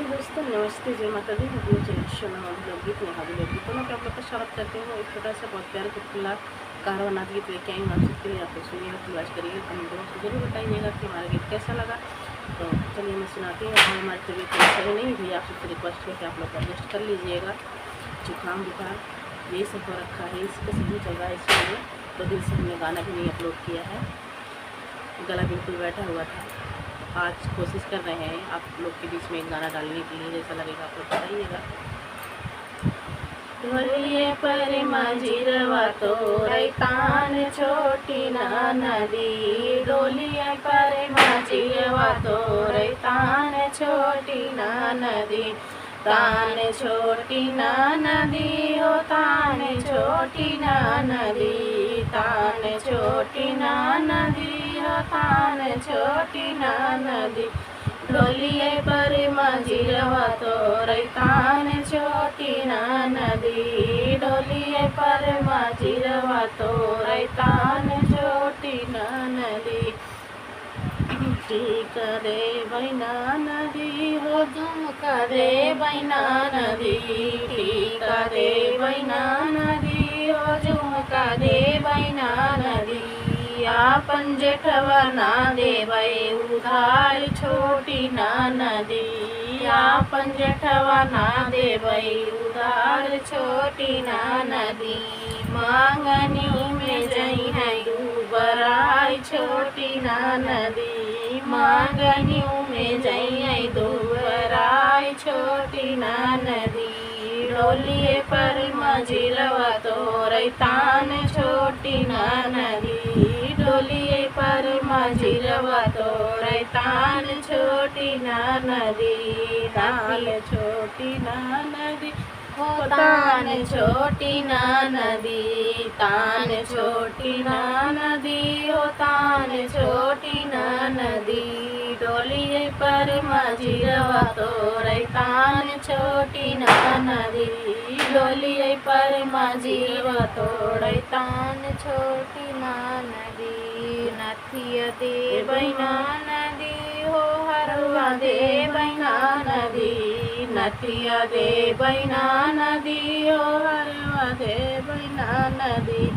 दोस्तों नमस्ते, जय माता दी। हम चैनल हम लोग गीत में हाजिर लोग गीतों में आप लोग का स्वागत करते हैं। एक छोटा सा बहुत प्यारा चुटकुला कारवानाथ गीत लेके आई हूँ आप सबके लिए। आप लोग सुनिएगा, फिर करिएगा, कमेंट बॉक्स में जरूर बताइएगा कि हमारा गीत कैसा लगा। तो चलिए मैं सुनाती हूँ। और हमारी तबीयत सही नहीं हुई, आप सबसे रिक्वेस्ट है कि आप लोग एडजस्ट कर लीजिएगा। जुकाम बुखार यही सब हो रखा है, इसका सीजन चल रहा है, इसलिए 2 दिन से हमने गाना भी नहीं अपलोड किया है। गला बिल्कुल बैठा हुआ था। आज कोशिश कर रहे हैं आप लोग के बीच में एक गाना डालने के लिए, जैसा लगेगा आप लोग बताइएगा। ढोलिए पर मंजीरवा तोरे तान छोटी ना नदी, ढोलिए पर मंजीरवा तोरे तान छोटी ना नदी, तान छोटी ना नदी हो तान छोटी ना नदी, तान छोटी ना नदी हो तान छोटी ना नदी, ढोलिए पर मंजीरवा तोरे तान छोटी ना नदी, ढोलिए पर मंजीरवा तोरे तान छोटी ना नदी, ठीक रे बैना नदी हो झुमका रे बैना नदी, ठीक रे बैना नदी हो झुमका रे बैना नदी, आपन जेठवा ना देवै उधार छोटी ना नदी, आपन जेठवा ना देवै उधार छोटी ना नदी, मांगनी में जई है दुबराई छोटी ना नदी, मांगनी में जई है दुबराई छोटी ना नदी, ढोलिए पर मंजीरवा तोरे तान छोटी ना नदी, ढोलिए पर मंजीरवा तोरे तान छोटी ना नदी, तान छोटी ना नदी हो तान छोटी ना नदी, तान छोटी ना नदी हो तान छोटी ना नदी, ढोलिए पर मंजीरवा तोरे तान छोटी ना नदी, ढोलिए पर मंजीरवा तोरे तान छोटी ना नदी, नथिया दे बैना नदी हो हरवा दे बैना नदी, नथिया दे बैना नदी हो हरवा दे बैना नदी,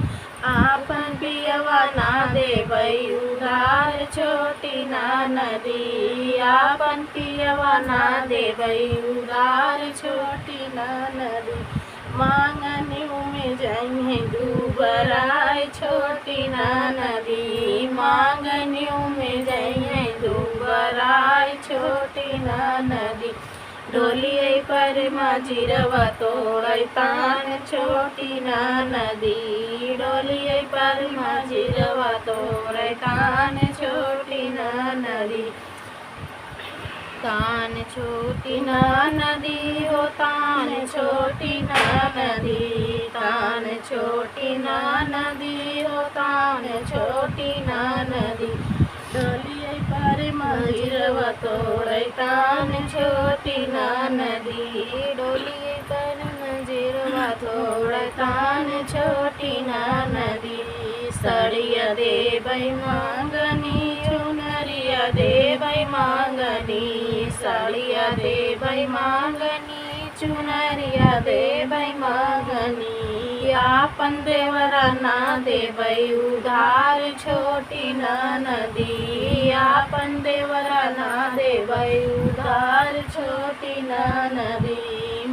आपन पियवा ना देबै उधार छोटी ना नदी, आपन पियवा ना देबै उधार छोटी ना नदी, मांगनी में जई दुबराई छोटी ना नदी, मांगनी में जई दुबराई छोटी ना नदी, ढोलिए पर मंजीरवा तोरे तान छोटी ना नदी, ढोलिए पर मंजीरवा तोरे तान छोटी ना नदी, तान छोटी ना नदी हो तान छोटी ना नदी, तान छोटी ना नदी हो तान छोटी ना नदी, ढोलिए पर मंजीरवा तोरे तान छोटी ना नदी, ढोलिए पर मंजीरवा तोरे तान छोटी ना नदी, सड़िया देबै मांगनी चुनरिया देबै मांगनी, साड़िया देबै मांगनी चुनरिया देबै मांगनी, आपन देवरा ना देबै उधार छोटी ना नदी, आपन देवरा ना देबै उधार छोटी ना नदी,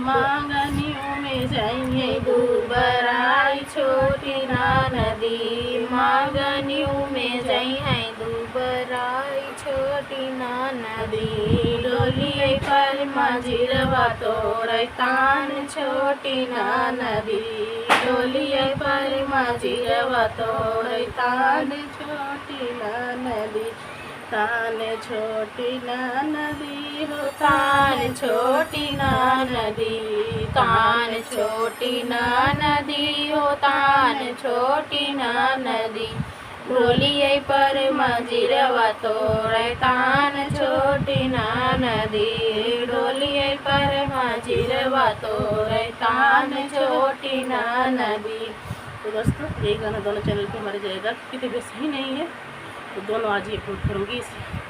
मांगनी में जाइए दुबराई छोटी ना नदी, मांगनी में जाइए दुबराई छोटी ना नदी, ढोलिए पर मंजीरवा तोरे तान छोटी ना नदी, ढोलिए पर मंजीरवा तोरे तान छोटी ना नदी, तान छोटी ना नदी हो तान छोटी ना नदी, तान छोटी ना नदी हो तान छोटी ना नदी, ढोलिए पर मंजीरवा तोरे तान छोटी ना नदी, ढोलिए पर मंजीरवा तोरे तान छोटी ना नदी। तो दोस्तों यही गाना दोनों चैनल पे हमारे जाएगा, क्योंकि तबीयत सही नहीं है तो दोनों आज ही अपलोड करूँगी इसे।